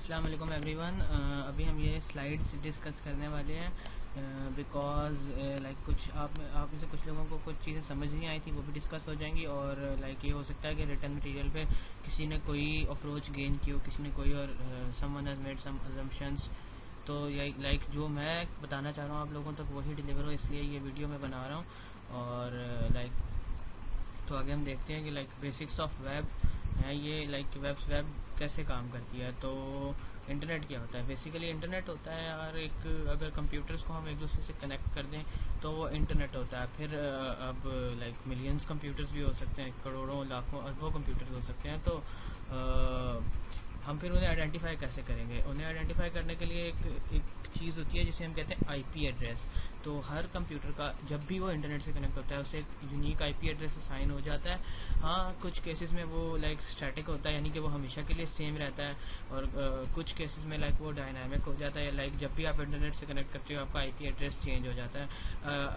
अस्सलाम वालेकुम एवरीवन। अभी हम ये स्लाइड्स डिस्कस करने वाले हैं बिकॉज़ लाइक कुछ आप में से कुछ लोगों को कुछ चीज़ें समझ नहीं आई थी, वो भी डिस्कस हो जाएंगी। और लाइक ये हो सकता है कि रिटर्न मटेरियल पे किसी ने कोई अप्रोच गेन की हो, किसी ने कोई और someone has made some assumptions. तो ये लाइक जो मैं बताना चाह रहा हूँ आप लोगों तक वही डिलीवर हो, इसलिए ये वीडियो मैं बना रहा हूँ। और लाइक तो आगे हम देखते हैं कि लाइक बेसिक्स ऑफ वेब है ये, लाइक वेब कैसे काम करती है। तो इंटरनेट क्या होता है? बेसिकली इंटरनेट होता है यार एक, अगर कंप्यूटर्स को हम एक दूसरे से कनेक्ट कर दें तो वो इंटरनेट होता है। फिर अब लाइक मिलियंस कंप्यूटर्स भी हो सकते हैं, करोड़ों लाखों अरबों कंप्यूटर्स हो सकते हैं। तो हम फिर उन्हें आइडेंटिफाई कैसे करेंगे? उन्हें आइडेंटिफाई करने के लिए एक चीज़ होती है जिसे हम कहते हैं आईपी एड्रेस। तो हर कंप्यूटर का जब भी वो इंटरनेट से कनेक्ट होता है उसे एक यूनिक आईपी एड्रेस असाइन हो जाता है। हाँ, कुछ केसेस में वो लाइक स्टैटिक होता है, यानी कि वो हमेशा के लिए सेम रहता है। और कुछ केसेस में लाइक वो डायनामिक हो जाता है, लाइक जब भी आप इंटरनेट से कनेक्ट करते हो आपका आईपी एड्रेस चेंज हो जाता है।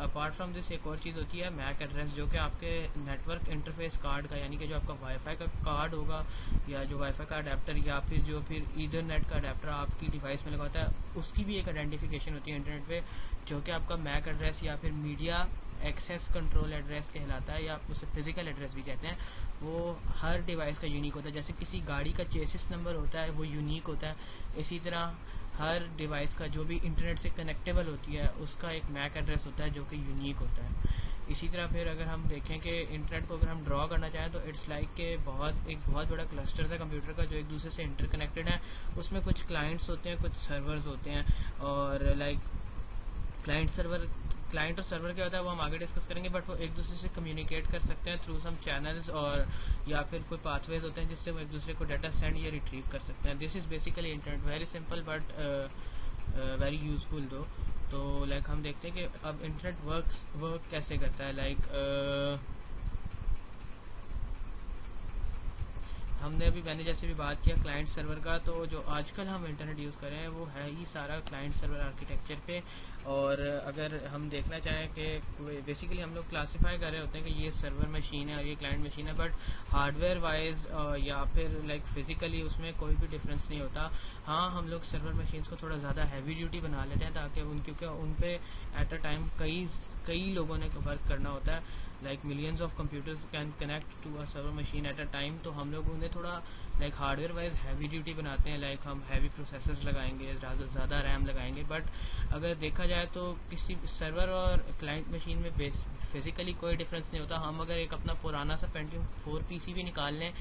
अपार्ट फ्रॉम दिस एक और चीज़ होती है मैक एड्रेस, जो कि आपके नेटवर्क इंटरफेस कार्ड का, यानी कि जो आपका वाईफाई का कार्ड होगा या जो वाईफाई का अडेप्टर या फिर ईथरनेट का अडेप्टर आपकी डिवाइस में लगा होता है, उसकी भी एक आइडेंटिफिकेशन होती है इंटरनेट पे, जो कि आपका मैक एड्रेस या फिर मीडिया एक्सेस कंट्रोल एड्रेस कहलाता है, या आप उसे फिजिकल एड्रेस भी कहते हैं। वो हर डिवाइस का यूनिक होता है। जैसे किसी गाड़ी का चेसिस नंबर होता है वो यूनिक होता है, इसी तरह हर डिवाइस का जो भी इंटरनेट से कनेक्टेबल होती है उसका एक मैक एड्रेस होता है जो कि यूनिक होता है। इसी तरह फिर अगर हम देखें कि इंटरनेट को अगर हम ड्रॉ करना चाहें तो इट्स लाइक के एक बहुत बड़ा क्लस्टर है कंप्यूटर का जो एक दूसरे से इंटरकनेक्टेड है। उसमें कुछ क्लाइंट्स होते हैं, कुछ सर्वर्स होते हैं। और लाइक क्लाइंट और सर्वर क्या होता है वो हम आगे डिस्कस करेंगे, बट वो एक दूसरे से कम्युनिकेट कर सकते हैं थ्रू सम चैनल्स, और या फिर कोई पाथवेज होते हैं जिससे वो एक दूसरे को डाटा सेंड या रिट्रीव कर सकते हैं। This is basically internet, very simple but very useful दो। तो लाइक हम देखते हैं कि अब इंटरनेट वर्क कैसे करता है। लाइक हमने अभी मैंने जैसे भी बात किया क्लाइंट सर्वर का, तो जो आजकल हम इंटरनेट यूज़ कर रहे हैं वो है ही सारा क्लाइंट सर्वर आर्किटेक्चर पे। और अगर हम देखना चाहें कि बेसिकली हम लोग क्लासीफाई कर रहे होते हैं कि ये सर्वर मशीन है और ये क्लाइंट मशीन है, बट हार्डवेयर वाइज या फिर लाइक फिजिकली उसमें कोई भी डिफरेंस नहीं होता। हाँ, हम लोग सर्वर मशीन्स को थोड़ा ज़्यादा हैवी ड्यूटी बना लेते हैं ताकि क्योंकि उन पे एट अ टाइम कई लोगों ने वर्क करना होता है। Like millions of computers can connect to a server machine at a time, तो हम लोग उन्हें थोड़ा like hardware wise heavy duty बनाते हैं। लाइक हम हैवी प्रोसेसर्स लगाएंगे, ज़्यादा रैम लगाएंगे। बट अगर देखा जाए तो किसी सर्वर और क्लाइंट मशीन में फिजिकली कोई डिफरेंस नहीं होता। हम अगर एक अपना पुराना सा पेंटियम 4 पीसी भी निकाल लें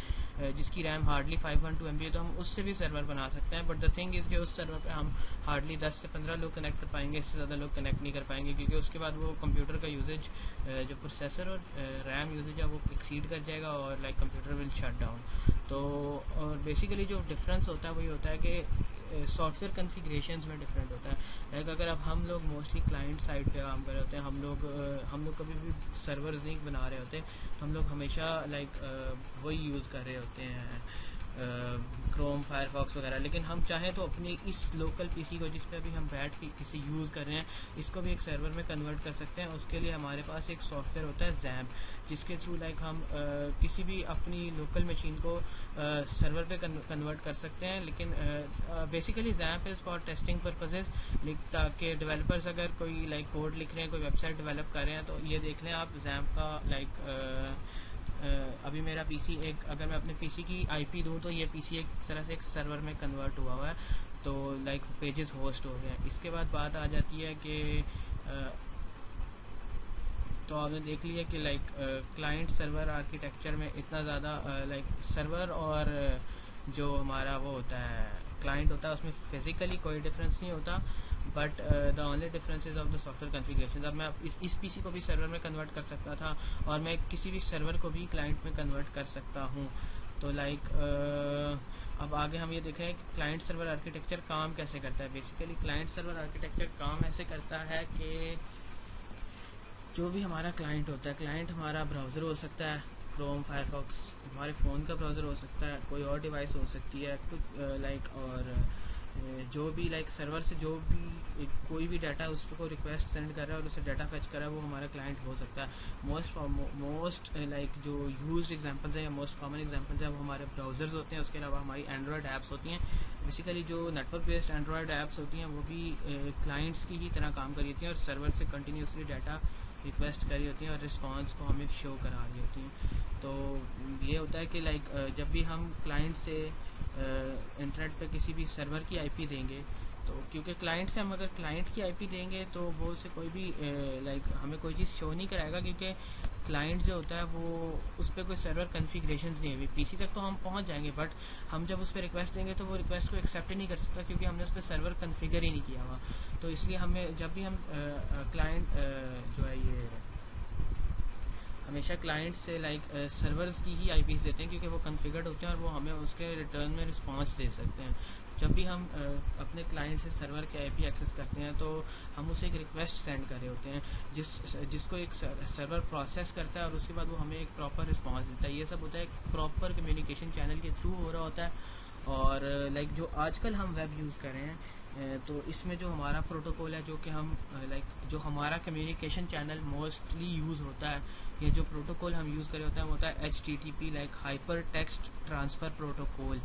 जिसकी रैम हार्डली 512 MB है, तो हम उससे भी सर्वर बना सकते हैं। बट द थिंग इज़ कि उस सर्वर पे हम हार्डली 10 से 15 लोग कनेक्ट कर पाएंगे, इससे ज़्यादा लोग कनेक्ट नहीं कर पाएंगे, क्योंकि उसके बाद वो कंप्यूटर का यूजेज जो प्रोसेसर और रैम यूजेज है वो एक्सीड कर जाएगा और like computer will shut down. तो और बेसिकली जो डिफरेंस होता है वही होता है कि सॉफ्टवेयर कन्फिग्रेशंस में डिफरेंट होता है। लाइक अगर अब हम लोग मोस्टली क्लाइंट साइड पे काम कर रहे होते हैं, हम लोग कभी भी सर्वर्स नहीं बना रहे होते, तो हम लोग हमेशा लाइक वही यूज़ कर रहे होते हैं क्रोम, फायरफॉक्स वगैरह। लेकिन हम चाहें तो अपनी इस लोकल पीसी को जिस पे अभी हम बैठ के इसे यूज़ कर रहे हैं, इसको भी एक सर्वर में कन्वर्ट कर सकते हैं। उसके लिए हमारे पास एक सॉफ्टवेयर होता है XAMPP, जिसके थ्रू लाइक हम किसी भी अपनी लोकल मशीन को सर्वर पे कन्वर्ट कर सकते हैं। लेकिन basically XAMPP is for testing purposes, ताकि डेवलपर्स अगर कोई लाइक कोड लिख रहे हैं, कोई वेबसाइट डेवलप कर रहे हैं, तो ये देख लें आप XAMPP का लाइक अभी मेरा पीसी एक, अगर मैं अपने पीसी की आईपी दूं तो ये पीसी एक तरह से एक सर्वर में कन्वर्ट हुआ हुआ है, तो लाइक पेजेस होस्ट हो गए हैं। इसके बाद बात आ जाती है कि तो आपने देख लिया कि लाइक क्लाइंट सर्वर आर्किटेक्चर में इतना ज़्यादा लाइक सर्वर और जो हमारा वो होता है क्लाइंट होता है उसमें फिजिकली कोई डिफरेंस नहीं होता, but the only differences of the software configuration. अब मैं इस पीसी को भी सर्वर में कन्वर्ट कर सकता था और मैं किसी भी सर्वर को भी क्लाइंट में कन्वर्ट कर सकता हूँ। तो लाइक अब आगे हम ये देखें कि क्लाइंट सर्वर आर्किटेक्चर काम कैसे करता है। बेसिकली क्लाइंट सर्वर आर्किटेक्चर काम ऐसे करता है कि जो भी हमारा क्लाइंट होता है, क्लाइंट हमारा ब्राउज़र हो सकता है, क्रोम, फायरफॉक्स, हमारे फ़ोन का ब्राउज़र हो सकता है, कोई और डिवाइस हो सकती है कुछ लाइक, और जो भी लाइक सर्वर से जो भी कोई भी डाटा उसको रिक्वेस्ट सेंड कर रहा है और उसे डाटा फेच कर रहा है, वो हमारा क्लाइंट हो सकता है। मोस्ट लाइक जो यूज्ड एग्जांपल्स हैं या मोस्ट कॉमन एग्जांपल्स हैं वो हमारे ब्राउज़र्स होते हैं। उसके अलावा हमारी एंड्रॉयड ऐप्स होती हैं। बेसिकली जो नेटवर्क बेस्ड एंड्रॉयड ऐप्स होती हैं वो भी क्लाइंट्स की ही तरह काम कर रही होती हैं और सर्वर से कंटिन्यूसली डाटा रिक्वेस्ट करी होती हैं और रिस्पॉन्स को हमें शो करा रही होती हैं। तो ये होता है कि लाइक जब भी हम क्लाइंट से इंटरनेट पे किसी भी सर्वर की आईपी देंगे, तो क्योंकि क्लाइंट से हम अगर क्लाइंट की आईपी देंगे तो वो से कोई भी लाइक हमें कोई चीज़ शो नहीं कराएगा, क्योंकि क्लाइंट जो होता है वो उस पर कोई सर्वर कन्फिग्रेशंस नहीं है। पीसी तक तो हम पहुंच जाएंगे, बट हम जब उस पर रिक्वेस्ट देंगे तो वो रिक्वेस्ट को एक्सेप्ट ही नहीं कर सकता, क्योंकि हमने उस पर सर्वर कन्फिगर ही नहीं किया हुआ। तो इसलिए हमें जब भी हम क्लाइंट जो है ये हमेशा क्लाइंट से लाइक सर्वर्स की ही आईपीज़ देते हैं, क्योंकि वो कॉन्फ़िगर्ड होते हैं और वो हमें उसके रिटर्न में रिस्पांस दे सकते हैं। जब भी हम अपने क्लाइंट से सर्वर के आईपी एक्सेस करते हैं तो हम उसे एक रिक्वेस्ट सेंड कर रहे होते हैं जिसको एक सर्वर प्रोसेस करता है और उसके बाद वो हमें एक प्रॉपर रिस्पांस देता है। ये सब होता है एक प्रॉपर कम्युनिकेशन चैनल के थ्रू हो रहा होता है। और लाइक जो आजकल हम वेब यूज़ कर रहे हैं, तो इसमें जो हमारा प्रोटोकॉल है, जो कि हम लाइक जो हमारा कम्युनिकेशन चैनल मोस्टली यूज़ होता है, ये जो प्रोटोकॉल हम यूज़ कर रहे होते हैं वो होता है HTTP like hyper text transfer protocol.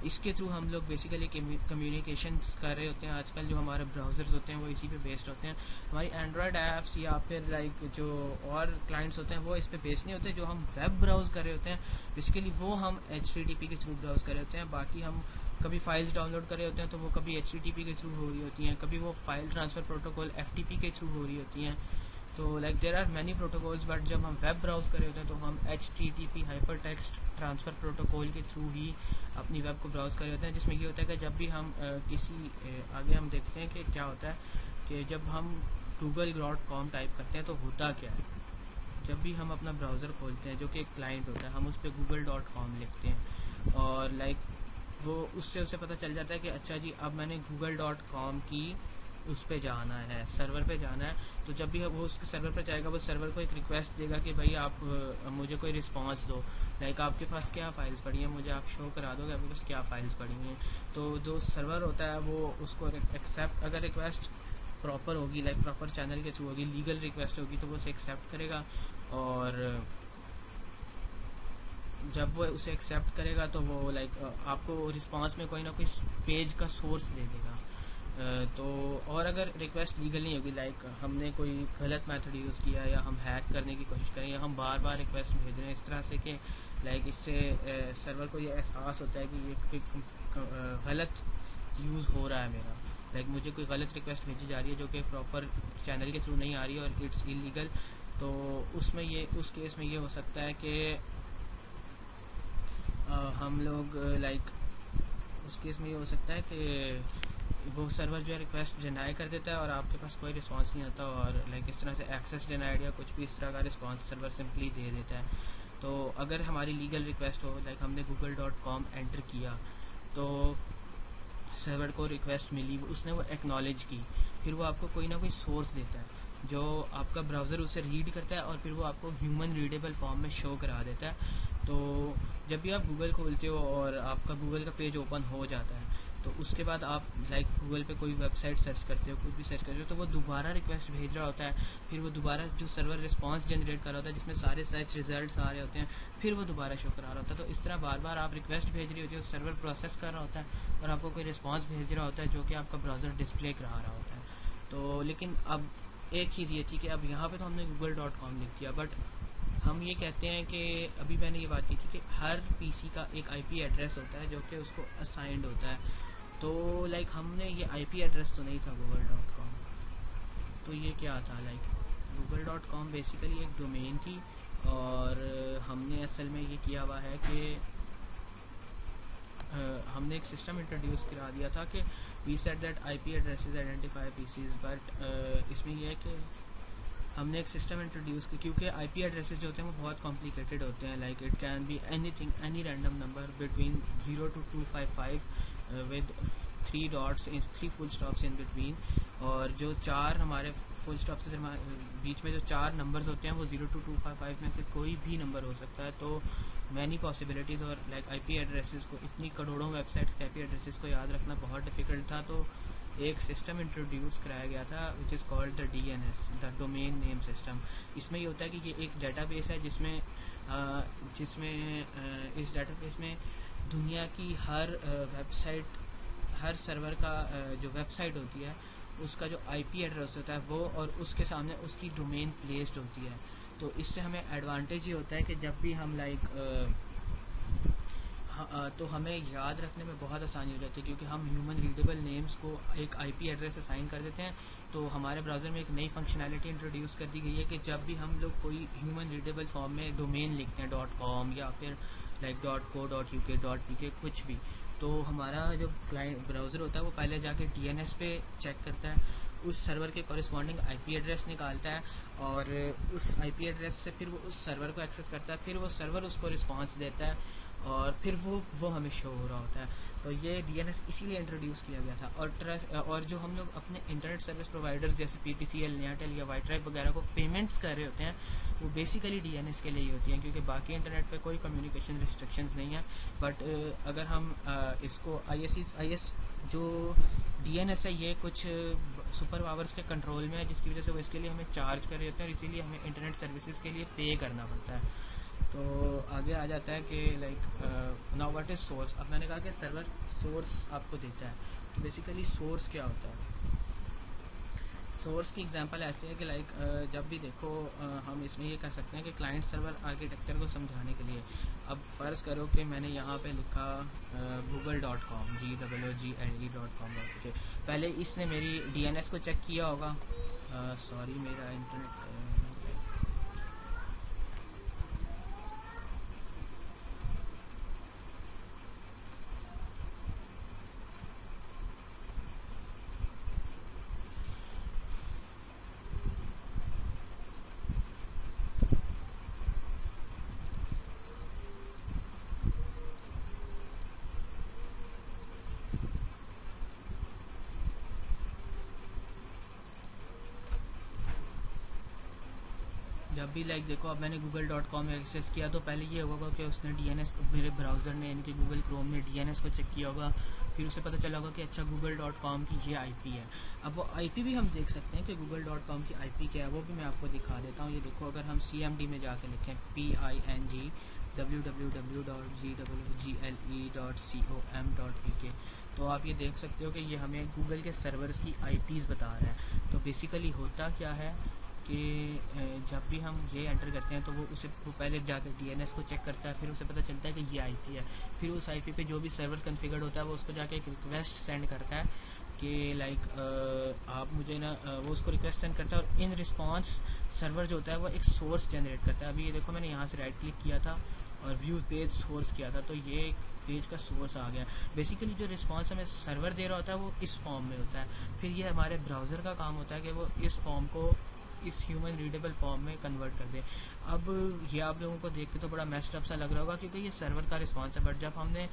इसके थ्रू हम लोग बेसिकली कम्युनिकेशन कर रहे होते हैं। आजकल जो हमारे ब्राउज़र्स होते हैं वो इसी पे बेस्ड होते हैं। हमारी एंड्रॉयड ऐप्स या फिर लाइक जो और क्लाइंट्स होते हैं वो इस पे बेस्ड नहीं होते। जो हम वेब ब्राउज़ कर रहे होते हैं बेसिकली वो हम HTTP के थ्रू ब्राउज़ कर रहे होते हैं। बाकी हम कभी फाइल्स डाउनलोड कर रहे होते हैं तो वो कभी HTTP के थ्रू हो रही होती हैं, कभी वो फाइल ट्रांसफ़र प्रोटोकॉल FTP के थ्रू हो रही होती हैं। तो like there are many protocols, but जब हम वेब ब्राउज़ कर रहे होते हैं तो हम HTTP hyper text transfer protocol के थ्रू ही अपनी वेब को ब्राउज़ कर रहे होते हैं। जिसमें ये होता है कि जब भी हम आगे हम देखते हैं कि क्या होता है कि जब हम google.com टाइप करते हैं तो होता क्या है। जब भी हम अपना ब्राउज़र खोलते हैं जो कि एक क्लाइंट होता है, हम उस पर google.com लिखते हैं और लाइक वो उससे उसे पता चल जाता है कि अच्छा जी अब मैंने google.com की उस पे जाना है, सर्वर पे जाना है। तो जब भी वो उसके सर्वर पे जाएगा वो सर्वर को एक रिक्वेस्ट देगा कि भाई आप मुझे कोई रिस्पांस दो, लाइक आपके पास क्या फ़ाइल्स पड़ी हैं, मुझे आप शो करा दो कि आपके पास क्या फ़ाइल्स पड़ी हैं। तो जो सर्वर होता है वो उसको एक्सेप्ट, अगर रिक्वेस्ट प्रॉपर होगी लाइक प्रॉपर चैनल के थ्रू होगी, लीगल रिक्वेस्ट होगी, तो वो उसे एक्सेप्ट करेगा। और जब वो उसे एक्सेप्ट करेगा तो वो लाइक आपको रिस्पांस में कोई ना कोई पेज का सोर्स दे देगा। तो और अगर रिक्वेस्ट लीगल नहीं होगी, लाइक हमने कोई गलत मेथड यूज़ किया या हम हैक करने की कोशिश करें या हम बार बार रिक्वेस्ट भेज रहे हैं इस तरह से कि लाइक इससे सर्वर को ये एहसास होता है कि ये गलत यूज़ हो रहा है मेरा, लाइक मुझे कोई गलत रिक्वेस्ट भेजी जा रही है जो कि प्रॉपर चैनल के थ्रू नहीं आ रही है और इट्स इलीगल। तो उसमें ये उस केस में ये हो सकता है कि हम लोग लाइक उस केस में ये हो सकता है कि वो सर्वर जो है रिक्वेस्ट डिनाई कर देता है और आपके पास कोई रिस्पांस नहीं आता और लाइक इस तरह से एक्सेस डिनाइड या कुछ भी इस तरह का रिस्पांस सर्वर सिंपली दे देता है। तो अगर हमारी लीगल रिक्वेस्ट हो, लाइक हमने google.com एंटर किया तो सर्वर को रिक्वेस्ट मिली, उसने वो एक्नॉलेज की, फिर वो आपको कोई ना कोई सोर्स देता है जो आपका ब्राउज़र उसे रीड करता है और फिर वो आपको ह्यूमन रीडेबल फॉर्म में शो करा देता है। तो जब भी आप गूगल खोलते हो और आपका गूगल का पेज ओपन हो जाता है तो उसके बाद आप लाइक गूगल पे कोई वेबसाइट सर्च करते हो, कुछ भी सर्च करते हो, तो वो दोबारा रिक्वेस्ट भेज रहा होता है। फिर वो दोबारा जो सर्वर रिस्पांस जनरेट कर रहा होता है जिसमें सारे सर्च रिजल्ट्स आ रहे होते हैं, फिर वो दोबारा शो करा रहा होता है। तो इस तरह बार बार आप रिक्वेस्ट भेज रही होती है, सर्वर प्रोसेस कर रहा होता है और आपको कोई रिस्पांस भेज रहा होता है जो कि आपका ब्राउज़र डिस्प्ले करा रहा होता है। तो लेकिन अब एक चीज़ ये थी कि अब यहाँ पे तो हमने google.com लिख दिया, बट हम ये कहते हैं कि अभी मैंने ये बात की थी कि हर पीसी का एक आईपी एड्रेस होता है जो कि उसको असाइंड होता है। तो लाइक हमने ये आईपी एड्रेस तो नहीं था google.com, तो ये क्या था, लाइक google.com बेसिकली एक डोमेन थी और हमने असल में ये किया हुआ है कि हमने एक सिस्टम इंट्रोड्यूस करा दिया था कि we said that IP addresses identify PCs, but इसमें यह है कि हमने एक सिस्टम इंट्रोड्यूस किया क्योंकि आईपी एड्रेसेस जो होते हैं वो बहुत कॉम्प्लिकेटेड होते हैं। Like it can be anything, any random number between 0 to 255 with 3 dots in 3 full stops in between, और जो 4 हमारे फुल स्टॉप से बीच में जो 4 नंबर्स होते हैं वो 0 to 255 में से कोई भी नंबर हो सकता है। तो मैनी पॉसिबिलिटीज़ और लाइक आईपी एड्रेसेस को, इतनी करोड़ों वेबसाइट्स के आईपी एड्रेसेस को याद रखना बहुत डिफ़िकल्ट था। तो एक सिस्टम इंट्रोड्यूस कराया गया था which is called the DNS, the domain name system. इसमें ये होता है कि ये एक डेटाबेस है जिसमें इस डेटाबेस में दुनिया की हर वेबसाइट, हर सर्वर का जो वेबसाइट होती है उसका जो आईपी एड्रेस होता है वो, और उसके सामने उसकी डोमेन प्लेस्ड होती है। तो इससे हमें एडवांटेज ये होता है कि जब भी हम तो हमें याद रखने में बहुत आसानी हो जाती है, क्योंकि हम ह्यूमन रीडेबल नेम्स को एक आईपी एड्रेस असाइन कर देते हैं। तो हमारे ब्राउज़र में एक नई फंक्शनैलिटी इंट्रोड्यूस कर दी गई है कि जब भी हम लोग कोई ह्यूमन रीडेबल फॉर्म में डोमेन लिखते हैं .com या फिर .co.uk.pk कुछ भी, तो हमारा जो क्लाइंट ब्राउज़र होता है वो पहले जाके DNS पे चेक करता है, उस सर्वर के कॉरेस्पॉन्डिंग आईपी एड्रेस निकालता है, और उस आईपी एड्रेस से फिर वो उस सर्वर को एक्सेस करता है, फिर वो सर्वर उसको रिस्पांस देता है, और फिर वो हमें शो हो रहा होता है। तो ये DNS इसीलिए इंट्रोड्यूस किया गया था। और जो हम लोग अपने इंटरनेट सर्विस प्रोवाइडर्स जैसे PTCL, Neatel या Wi-Fi वगैरह को पेमेंट्स कर रहे होते हैं, वो बेसिकली DNS के लिए ही होती हैं, क्योंकि बाकी इंटरनेट पे कोई कम्युनिकेशन रिस्ट्रिक्शंस नहीं है। बट अगर हम इसको IS जो DNS है ये कुछ सुपर पावर्स के कंट्रोल में है, जिसकी वजह से वो इसके लिए हमें चार्ज कर रहे होते हैं, और इसीलिए हमें इंटरनेट सर्विसेज के लिए पे करना पड़ता है। तो आगे आ जाता है कि नाउ व्हाट इज़ सोर्स। अब मैंने कहा कि सर्वर सोर्स आपको देता है, तो बेसिकली सोर्स क्या होता है। सोर्स की एग्जांपल ऐसे है कि जब भी देखो हम इसमें ये कर सकते हैं कि क्लाइंट सर्वर आर्किटेक्चर को समझाने के लिए, अब फ़र्ज़ करो कि मैंने यहाँ पे लिखा google.com, GOOGLE.com। पहले इसने मेरी DNS को चेक किया होगा। सॉरी मेरा इंटरनेट जब भी देखो, अब मैंने google.com एक्सेस किया तो पहले ये होगा कि उसने DNS, मेरे ब्राउज़र ने यानी कि गूगल क्रोम ने DNS को चेक किया होगा, फिर उसे पता चला होगा कि अच्छा google.com की ये IP है। अब वो IP भी हम देख सकते हैं कि google.com की IP क्या है, वो भी मैं आपको दिखा देता हूँ। ये देखो, अगर हम CMD में जाके लिखें PING www.google.com.pk, तो आप ये देख सकते हो कि ये हमें गूगल के सर्वर्स की IPs बता रहा है। तो बेसिकली होता क्या है कि जब भी हम ये एंटर करते हैं तो वो पहले जाकर DNS को चेक करता है, फिर उसे पता चलता है कि ये IP है, फिर उस IP पे जो भी सर्वर कॉन्फ़िगर्ड होता है वो उसको जाके एक रिक्वेस्ट सेंड करता है कि आप मुझे ना, वो उसको रिक्वेस्ट सेंड करता है, और इन रिस्पांस सर्वर जो होता है वो एक सोर्स जनरेट करता है। अभी ये देखो, मैंने यहाँ से राइट क्लिक किया था और व्यू पेज सोर्स किया था, तो ये पेज का सोर्स आ गया। बेसिकली जो रिस्पांस हमें सर्वर दे रहा होता है वो इस फॉर्म में होता है, फिर ये हमारे ब्राउज़र का काम होता है कि वो इस फॉर्म को इस ह्यूमन रीडेबल फॉर्म में कन्वर्ट कर दे। अब ये आप लोगों को देख के तो बड़ा मेस्ड अप सा लग रहा होगा, क्योंकि ये सर्वर का रिस्पांस है, बट जब हमने,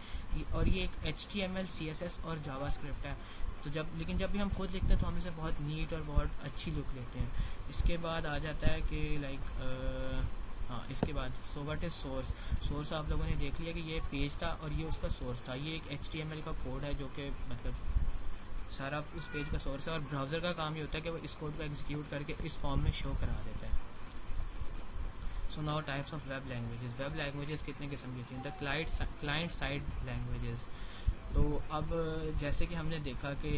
और ये एक HTML, CSS और जावास्क्रिप्ट है, तो लेकिन जब भी हम खुद लिखते हैं तो हम इसे बहुत नीट और बहुत अच्छी लुक लेते हैं। इसके बाद आ जाता है कि इसके बाद so what is source. Source आप लोगों ने देख लिया कि ये पेज था और ये उसका सोर्स था। ये एक HTML का कोड है जो कि मतलब सारा उस पेज का सोर्स है, और ब्राउज़र का काम ये होता है कि वो इस कोड को एग्जीक्यूट करके इस फॉर्म में शो करा देता है। So now types of web languages. Web languages कितने किस्म की होती हैं? The client side languages. तो अब जैसे कि हमने देखा कि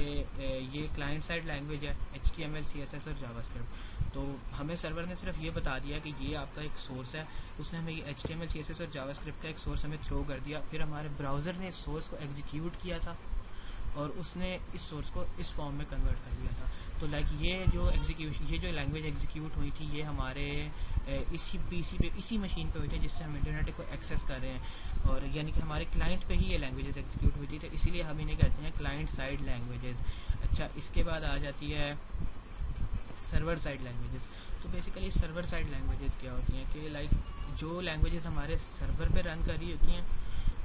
ये क्लाइंट साइड लैंग्वेज है, HTML, CSS और जावास्क्रिप्ट। तो हमें सर्वर ने सिर्फ ये बता दिया कि ये आपका एक सोर्स है, उसने हमें ये HTML, CSS और जावास्क्रिप्ट का एक सोर्स हमें थ्रो कर दिया, फिर हमारे ब्राउज़र ने इस सोर्स को एग्जीक्यूट किया था और उसने इस सोर्स को इस फॉर्म में कन्वर्ट कर दिया था। तो ये जो लैंग्वेज एग्जीक्यूट हुई थी ये हमारे इसी PC पे, इसी मशीन पे हुई थी जिससे हम इंटरनेट को एक्सेस कर रहे हैं, और यानी कि हमारे क्लाइंट पे ही ये लैंग्वेजेस एग्जीक्यूट हुई थी, तो इसीलिए हम इन्हें कहते हैं क्लाइंट साइड लैंग्वेजेस। अच्छा, इसके बाद आ जाती है सर्वर साइड लैंग्वेजेस। तो बेसिकली सर्वर साइड लैंग्वेजेस क्या होती हैं कि जो लैंग्वेजेस हमारे सर्वर पे रन कर रही होती हैं,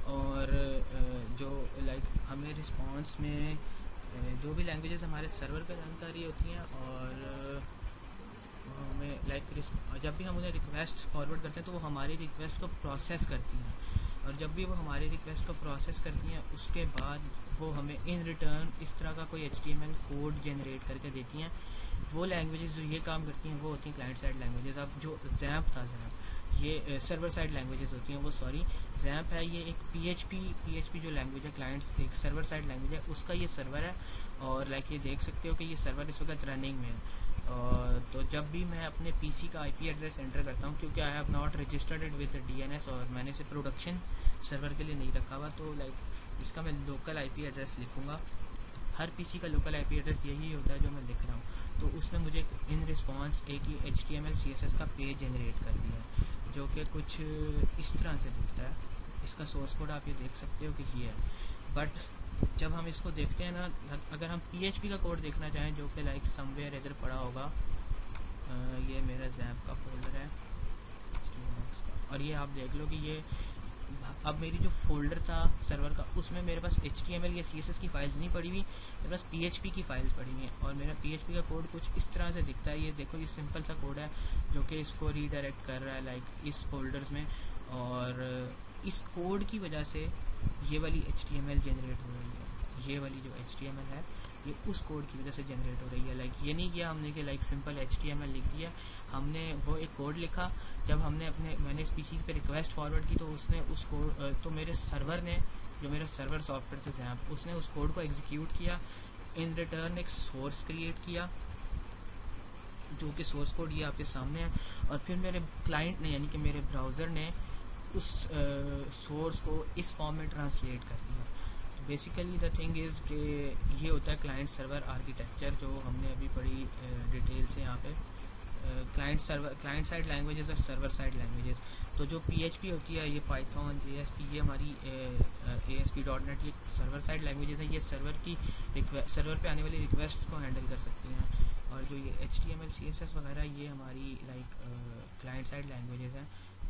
और जो हमें रिस्पांस में जो भी लैंग्वेजेस हमारे सर्वर पे रन कर रही होती हैं, और हमें जब भी हम उन्हें रिक्वेस्ट फॉरवर्ड करते हैं तो वो हमारी रिक्वेस्ट को प्रोसेस करती हैं, और जब भी वो हमारी रिक्वेस्ट को प्रोसेस करती हैं उसके बाद वो हमें इन रिटर्न इस तरह का कोई HTML कोड जनरेट करके देती हैं। वो लैंग्वेजेस जो ये काम करती हैं वो होती हैं क्लाइंट साइड लैंग्वेजेस। अब जो जैम्प था, जैम्प ये सर्वर साइड लैंग्वेजेस होती हैं वो, सॉरी जैम्प है ये एक PHP जो लैंग्वेज है, क्लाइंट्स एक सर्वर साइड लैंग्वेज है, उसका ये सर्वर है। और लाइक ये देख सकते हो कि ये सर्वर इस वक्त रनिंग में है। तो जब भी मैं अपने PC का IP एड्रेस एंटर करता हूँ, क्योंकि I have not registered it with DNS और मैंने इसे प्रोडक्शन सर्वर के लिए नहीं रखा हुआ, तो लाइक इसका मैं लोकल IP एड्रेस लिखूँगा। हर PC का लोकल IP एड्रेस यही होता है जो मैं लिख रहा हूँ। तो उसने मुझे इन रिस्पॉन्स एक HTML CSS का पेज जनरेट कर दिया है, जो कि कुछ इस तरह से दिखता है। इसका सोर्स कोड आप ये देख सकते हो कि ये है। बट जब हम इसको देखते हैं ना, अगर हम PHP का कोड देखना चाहें जो कि लाइक समवेयर इधर पड़ा होगा, ये मेरा जैम्प का फोल्डर है और ये आप देख लो कि ये अब मेरी जो फोल्डर था सर्वर का उसमें मेरे पास HTML या CSS की फाइल्स नहीं पड़ी हुई, मेरे पास PHP की फाइल्स पड़ी हुई हैं। और मेरा PHP का कोड कुछ इस तरह से दिखता है। ये देखो, ये सिंपल सा कोड है जो कि इसको रीडायरेक्ट कर रहा है लाइक इस फोल्डर्स में, और इस कोड की वजह से ये वाली HTML जनरेट हो रही है। ये वाली जो HTML है ये उस कोड की वजह से जनरेट हो रही है। लाइक ये नहीं किया हमने कि लाइक सिंपल HTML लिख दिया, हमने वो एक कोड लिखा। जब मैंने इस PC पे रिक्वेस्ट फॉरवर्ड की तो उसने उस कोड तो मेरे सर्वर ने, जो मेरा सर्वर सॉफ्टवेयर से जैम्प, उसने उस कोड को एग्जीक्यूट किया। इन रिटर्न एक सोर्स क्रिएट किया जो कि सोर्स कोड ये आपके सामने है, और फिर मेरे क्लाइंट ने यानी कि मेरे ब्राउज़र ने उस सोर्स को इस फॉर्म में ट्रांसलेट कर दिया। तो बेसिकली द थिंग इज़ कि ये होता है क्लाइंट सर्वर आर्किटेक्चर, जो हमने अभी बड़ी डिटेल से यहाँ पे क्लाइंट साइड लैंग्वेजेस और सर्वर साइड लैंग्वेजेस। तो जो PHP होती है, ये पाइथन, JSP, ये हमारी ASP.NET, ये सर्वर साइड लैंग्वेजेस है। ये सर्वर पे आने वाली रिक्वेस्ट को हैंडल कर सकती हैं। और जो ये HTML CSS वगैरह ये हमारी लाइक क्लाइंट साइड लैंग्वेजेस हैं।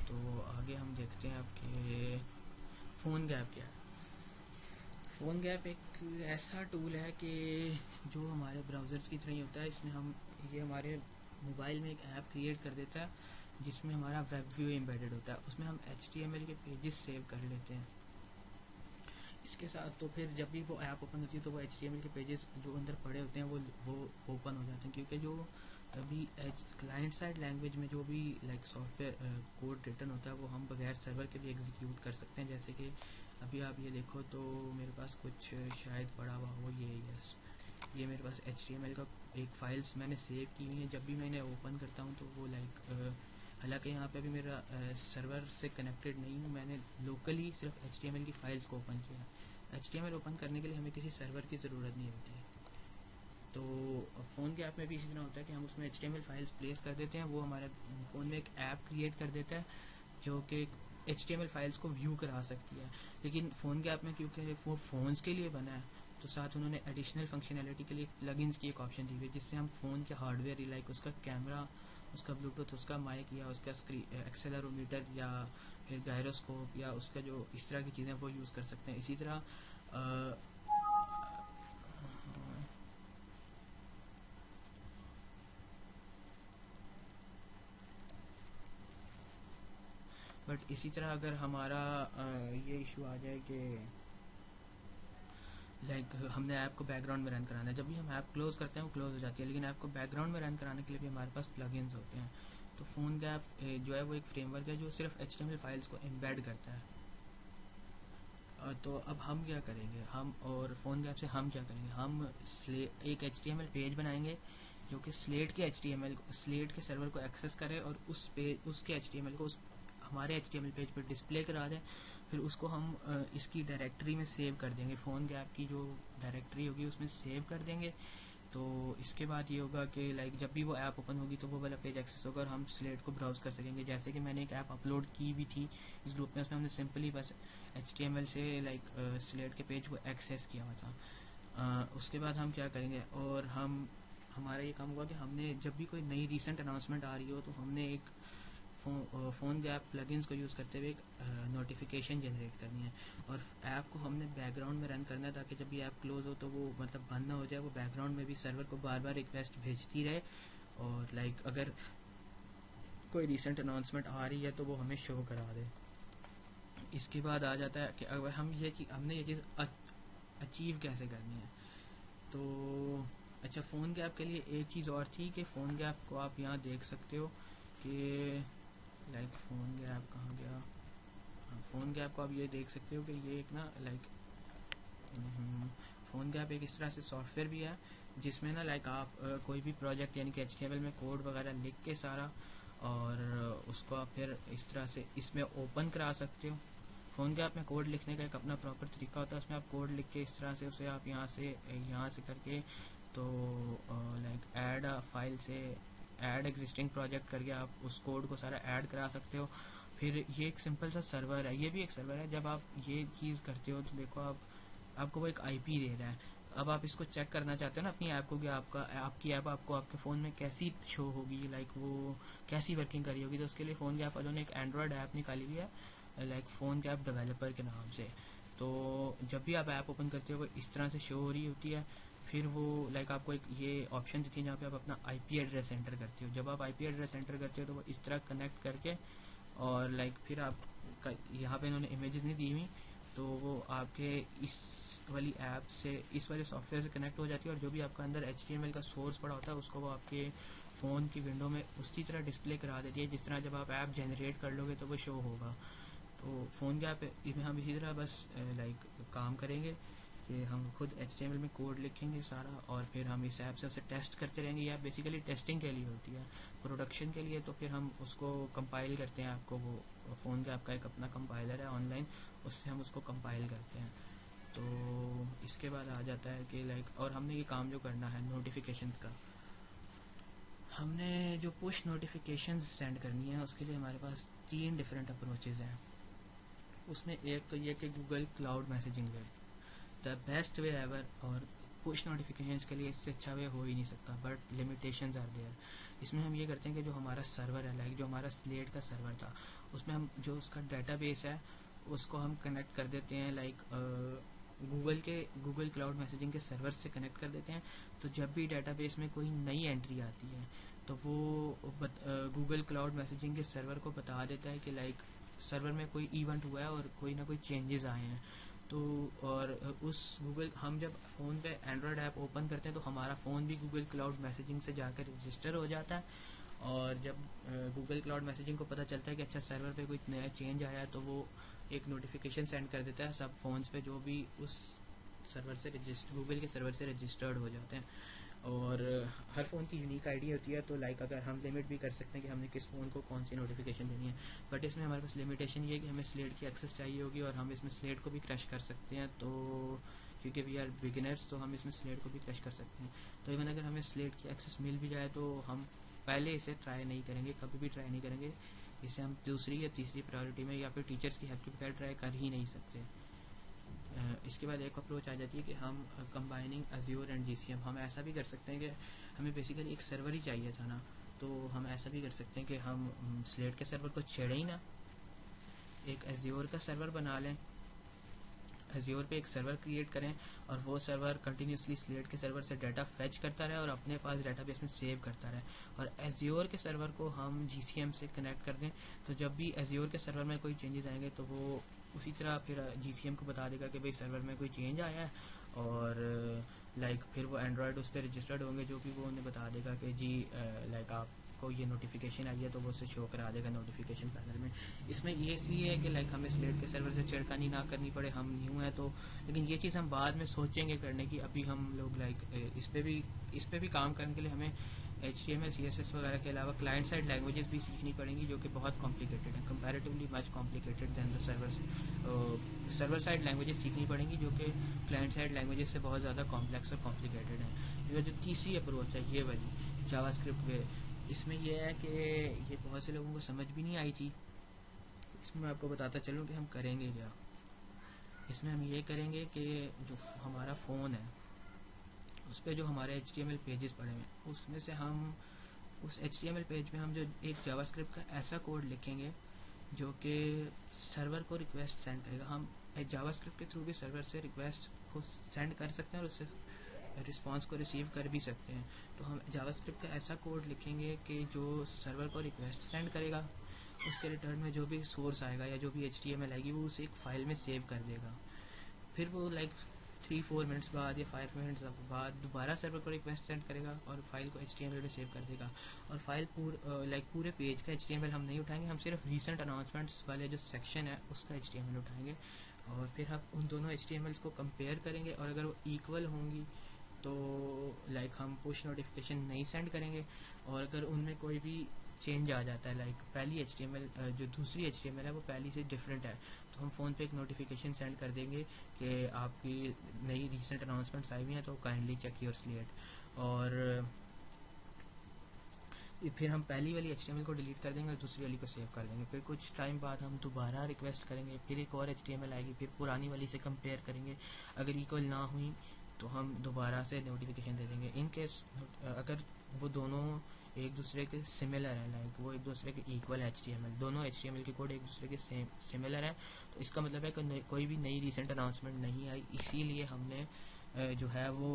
तो आगे हम देखते हैं आपके फ़ोन गैप क्या है। फ़ोन गैप एक ऐसा टूल है कि जो हमारे ब्राउज़र्स की तरह ही होता है। इसमें ये हमारे मोबाइल में एक ऐप क्रिएट कर देता है जिसमें हमारा वेब व्यू एम्बेडेड होता है। उसमें हम HTML के पेजेस सेव कर लेते हैं इसके साथ। तो फिर जब भी वो ऐप ओपन होती है तो वो HTML के पेजेस जो अंदर पड़े होते हैं वो ओपन हो जाते हैं, क्योंकि जो अभी क्लाइंट साइड लैंग्वेज में जो भी लाइक सॉफ्टवेयर कोड रिटर्न होता है वो हम बगैर सर्वर के भी एग्जीक्यूट कर सकते हैं। जैसे कि अभी आप ये देखो तो मेरे पास कुछ शायद पड़ा हुआ हो, ये मेरे पास HTML का एक फाइल्स मैंने सेव की हुई है। जब भी मैं इन्हें ओपन करता हूँ तो वो लाइक हालांकि यहाँ पे भी मेरा सर्वर से कनेक्टेड नहीं हूँ, मैंने लोकली सिर्फ HTML की फ़ाइल्स को ओपन किया। HTML ओपन करने के लिए हमें किसी सर्वर की ज़रूरत नहीं होती है। तो फ़ोन के ऐप में भी इसी तरह होता है कि हम उसमें HTML फाइल्स प्लेस कर देते हैं, वो हमारे फ़ोन में एक ऐप क्रिएट कर देता है जो कि HTML फाइल्स को व्यू करा सकती है। लेकिन फ़ोन के ऐप में क्योंकि वो फ़ोन्स के लिए बना है तो साथ उन्होंने एडिशनल फंक्शनैलिटी के लिए प्लगइन्स की एक ऑप्शन दी हुई है जिससे हम फ़ोन के हार्डवेयर लाइक उसका कैमरा, उसका ब्लूटूथ, उसका माइक या उसका एक्सेलरोमीटर या फिर गायरोस्कोप या उसका जो इस तरह की चीज़ें वो यूज़ कर सकते हैं। इसी तरह बट इसी तरह अगर हमारा ये इशू आ जाए कि लाइक हमने ऐप को बैकग्राउंड में रन कराना है, जब भी हम ऐप क्लोज करते हैं वो क्लोज हो जाती है, लेकिन ऐप को बैकग्राउंड में रन कराने के लिए भी हमारे पास प्लगइन्स होते हैं। तो फ़ोन गैप जो है वो एक फ्रेमवर्क है जो सिर्फ HTML फाइल्स को एम्बेड करता है। तो अब हम क्या करेंगे, हम और फ़ोन गैप से हम क्या करेंगे, हम एक HTML पेज बनाएंगे जो कि स्लेट के सर्वर को एक्सेस करे और उसके HTML को हमारे HTML पेज पर डिस्प्ले करा दें। फिर उसको हम इसकी डायरेक्टरी में सेव कर देंगे, फ़ोन गैप की जो डायरेक्टरी होगी उसमें सेव कर देंगे। तो इसके बाद ये होगा कि लाइक जब भी वो ऐप ओपन होगी तो वो वाला पेज एक्सेस होगा और हम स्लेट को ब्राउज़ कर सकेंगे। जैसे कि मैंने एक ऐप अपलोड की भी थी इस ग्रुप में, उसमें हमने सिंपली बस HTML से लाइक स्लेट के पेज को एक्सेस किया हुआ था। उसके बाद हम क्या करेंगे, और हमारा ये काम हुआ कि हमने जब भी कोई नई रिसेंट अनाउंसमेंट आ रही हो तो हमने एक फ़ोन गैप प्लगइन्स को यूज़ करते हुए एक नोटिफिकेशन जनरेट करनी है और ऐप को हमने बैकग्राउंड में रन करना है ताकि जब भी ऐप क्लोज हो तो वो मतलब बंद ना हो जाए, वो बैकग्राउंड में भी सर्वर को बार बार रिक्वेस्ट भेजती रहे और लाइक अगर कोई रिसेंट अनाउंसमेंट आ रही है तो वो हमें शो करा दे। इसके बाद आ जाता है कि अगर हमने ये चीज़ अचीव कैसे करनी है। तो अच्छा, फ़ोन गैप के लिए एक चीज़ और थी कि फ़ोन गैप को आप यहाँ देख सकते हो कि लाइक फ़ोन गैप कहाँ गया। फ़ोन गैप को आप ये देख सकते हो कि ये एक ना लाइक फ़ोन गैप एक इस तरह से सॉफ्टवेयर भी है जिसमें ना लाइक आप कोई भी प्रोजेक्ट यानी कि HTML में कोड वगैरह लिख के सारा, और उसको आप फिर इस तरह से इसमें ओपन करा सकते हो। फ़ोन गैप में कोड लिखने का एक अपना प्रॉपर तरीका होता है, उसमें आप कोड लिख के इस तरह से उसे आप यहाँ से करके तो लाइक ऐड फाइल से ऐड एग्जिस्टिंग प्रोजेक्ट करके आप उस कोड को सारा ऐड करा सकते हो। फिर ये एक सिंपल सा सर्वर है, ये भी एक सर्वर है। जब आप ये चीज़ करते हो तो देखो आपको वो एक IP दे रहा है। अब आप इसको चेक करना चाहते हो ना अपनी ऐप को कि आपकी ऐप आपको आपके फ़ोन में कैसी शो होगी, लाइक वो कैसी वर्किंग करी होगी। तो उसके लिए फ़ोन गैप वालों ने एक एंड्रॉयड ऐप निकाली हुई है लाइक फ़ोन गैप डेवलपर के नाम से। तो जब भी आप ऐप ओपन करते हो वो इस तरह से शो हो रही होती है। फिर वो लाइक आपको एक ये ऑप्शन देती है जहाँ पे आप अपना IP एड्रेस एंटर करते हो। जब आप IP एड्रेस एंटर करते हो तो वो इस तरह कनेक्ट करके और लाइक फिर आप यहाँ पे इन्होंने इमेजेस नहीं दी हुई, तो वो आपके इस वाली ऐप से इस वाले सॉफ्टवेयर से कनेक्ट हो जाती है। और जो भी आपका अंदर HTML का सोर्स पड़ा होता है उसको वो आपके फ़ोन की विंडो में उसी तरह डिस्प्ले करा देती है जिस तरह जब आप ऐप जनरेट कर लोगे तो वो शो होगा। तो फ़ोन गैप में हम इसी तरह बस लाइक काम करेंगे कि हम खुद HTML में कोड लिखेंगे सारा, और फिर हम इस ऐप से उसे टेस्ट करते रहेंगे। यह बेसिकली टेस्टिंग के लिए होती है, प्रोडक्शन के लिए तो फिर हम उसको कंपाइल करते हैं। आपको वो फ़ोन गैप का एक अपना कंपाइलर है ऑनलाइन, उससे हम उसको कंपाइल करते हैं। तो इसके बाद आ जाता है कि लाइक और हमने ये काम जो करना है नोटिफिकेशंस का, हमने जो पुश नोटिफिकेशंस सेंड करनी है उसके लिए हमारे पास 3 डिफरेंट अप्रोचेज़ हैं। उसमें एक तो ये कि Google cloud messaging web the best way ever, और पुश नोटिफिकेशंस के लिए इससे अच्छा वे हो ही नहीं सकता, बट लिमिटेशंस आर देयर। इसमें हम ये करते हैं कि जो हमारा सर्वर है लाइक जो हमारा स्लेट का सर्वर था उसमें हम जो उसका डेटाबेस है उसको हम कनेक्ट कर देते हैं लाइक गूगल क्लाउड मैसेजिंग के सर्वर से कनेक्ट कर देते हैं। तो जब भी डेटाबेस में कोई नई एंट्री आती है तो वो गूगल क्लाउड मैसेजिंग के सर्वर को बता देता है कि लाइक सर्वर में कोई इवेंट हुआ है और कोई ना कोई चेंजेस आए हैं। तो और उस गूगल हम जब फ़ोन पे एंड्रॉयड ऐप ओपन करते हैं तो हमारा फ़ोन भी गूगल क्लाउड मैसेजिंग से जाकर रजिस्टर हो जाता है। और जब गूगल क्लाउड मैसेजिंग को पता चलता है कि अच्छा सर्वर पे कोई नया चेंज आया है तो वो एक नोटिफिकेशन सेंड कर देता है सब फ़ोन्स पे जो भी उस सर्वर से गूगल के सर्वर से रजिस्टर्ड हो जाते हैं। और हर फ़ोन की यूनिक आईडी होती है, तो लाइक अगर हम लिमिट भी कर सकते हैं कि हमने किस फ़ोन को कौन सी नोटिफिकेशन देनी है, बट इसमें हमारे पास लिमिटेशन ये है कि हमें स्लेट की एक्सेस चाहिए होगी और हम इसमें स्लेट को भी क्रश कर सकते हैं। तो क्योंकि वी आर बिगिनर्स तो हम इसमें स्लेट को भी क्रश कर सकते हैं। तो इवन अगर हमें स्लेट की एक्सेस मिल भी जाए तो हम पहले इसे ट्राई नहीं करेंगे, कभी भी ट्राई नहीं करेंगे। इसे हम दूसरी या तीसरी प्रायोरिटी में या फिर टीचर्स की हेल्प के बगैर ट्राई कर ही नहीं सकते। इसके बाद एक अप्रोच आ जाती है कि हम कंबाइनिंग अज्योर एंड GCM, हम ऐसा भी कर सकते हैं कि हमें बेसिकली एक सर्वर ही चाहिए था ना, तो हम ऐसा भी कर सकते हैं कि हम स्लेट के सर्वर को छेड़े ही ना, एक अज्योर का सर्वर बना लें, अज्योर पे एक सर्वर क्रिएट करें और वो सर्वर कंटिन्यूसली स्लेट के सर्वर से डाटा फेच करता रहे और अपने पास डाटाबेस में सेव करता रहे। और अज्योर के सर्वर को हम GCM से कनेक्ट कर दें, तो जब भी अज्योर के सर्वर में कोई चेंजेस आएंगे तो वो उसी तरह फिर GCM को बता देगा कि भाई सर्वर में कोई चेंज आया है, और लाइक फिर वो एंड्रॉयड उस पर रजिस्टर्ड होंगे जो कि वो उन्हें बता देगा कि जी लाइक आपको ये नोटिफिकेशन आई है, तो वो उसे शो करा देगा नोटिफिकेशन पैनल में। इसमें ये इसलिए है कि लाइक हमें स्लेट के सर्वर से छेड़खानी ना करनी पड़े, हम न्यू है तो, लेकिन ये चीज़ हम बाद में सोचेंगे करने की। अभी हम लोग लाइक इस पे भी काम करने के लिए हमें HTML CSS वगैरह के अलावा क्लाइंट साइड लैंग्वेजेस भी सीखनी पड़ेंगी जो कि बहुत कॉम्प्लिकेटेड है, comparatively much complicated than the server side languages सीखनी पड़ेंगी जो कि क्लाइंट साइड लैंग्वेजेस से बहुत ज़्यादा कॉम्प्लेक्स और कॉम्प्लिकेटेड है। ये जो तीसरी अप्रोच है ये वाली जावास्क्रिप्ट वे, इसमें यह है कि ये बहुत से लोगों को समझ भी नहीं आई थी। इसमें मैं आपको बताता चलूँ कि हम करेंगे क्या। इसमें हम ये करेंगे कि जो हमारा फ़ोन है उस पर जो हमारे HTML पेजेस पड़े हैं उसमें से हम उस HTML पेज में हम जो एक जावास्क्रिप्ट का ऐसा कोड लिखेंगे जो कि सर्वर को रिक्वेस्ट सेंड करेगा। हम जावास्क्रिप्ट के थ्रू भी सर्वर से रिक्वेस्ट को सेंड कर सकते हैं और उससे रिस्पांस को रिसीव कर भी सकते हैं। तो हम जावास्क्रिप्ट का ऐसा कोड लिखेंगे कि जो सर्वर को रिक्वेस्ट सेंड करेगा, उसके रिटर्न में जो भी सोर्स आएगा या जो भी HTML आएगी वो उसे एक फ़ाइल में सेव कर देगा। फिर वो 3-4 मिनट्स बाद या 5 मिनट्स बाद दोबारा सर्वर को रिक्वेस्ट सेंड करेगा और फाइल को HTML में सेव कर देगा। और फाइल पूरे पेज का HTML हम नहीं उठाएंगे, हम सिर्फ रीसेंट अनाउंसमेंट्स वाले जो सेक्शन है उसका HTML उठाएंगे। और फिर हम उन दोनों HTMLs को कंपेयर करेंगे, और अगर वो इक्वल होंगी तो हम पुश नोटिफिकेशन नहीं सेंड करेंगे। और अगर उनमें कोई भी चेंज आ जाता है, पहली HTML जो दूसरी HTML है वो पहली से डिफरेंट है, तो हम फ़ोन पे एक नोटिफिकेशन सेंड कर देंगे कि आपकी नई रीसेंट अनाउंसमेंट्स आई हुई हैं, तो काइंडली चेक योर स्लेट। और फिर हम पहली वाली HTML को डिलीट कर देंगे और दूसरी वाली को सेव कर देंगे। फिर कुछ टाइम बाद हम दोबारा रिक्वेस्ट करेंगे, फिर एक और HTML आएगी, फिर पुरानी वाली से कंपेयर करेंगे। अगर इक्वल ना हुई तो हम दोबारा से नोटिफिकेशन दे देंगे। इन केस अगर वो दोनों एक दूसरे के सिमिलर है, वो एक दूसरे के इक्वल HTML, दोनों HTML के कोड एक दूसरे के सिमिलर है, तो इसका मतलब है कि कोई भी नई रीसेंट अनाउंसमेंट नहीं आई, इसीलिए हमने जो है वो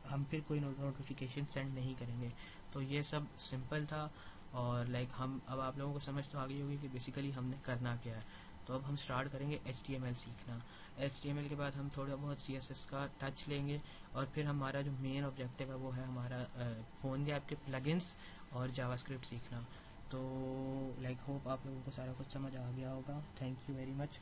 हम फिर कोई नोटिफिकेशन सेंड नहीं करेंगे। तो ये सब सिंपल था, और हम अब आप लोगों को समझ तो आ गई होगी कि बेसिकली हमने करना क्या है। तो अब हम स्टार्ट करेंगे HTML सीखना। HTML के बाद हम थोड़ा बहुत CSS का टच लेंगे, और फिर हमारा जो मेन ऑब्जेक्टिव है वो है हमारा फोनगैप के प्लगइन्स और जावास्क्रिप्ट सीखना। तो होप आप लोगों को सारा कुछ समझ आ गया होगा। Thank you very much.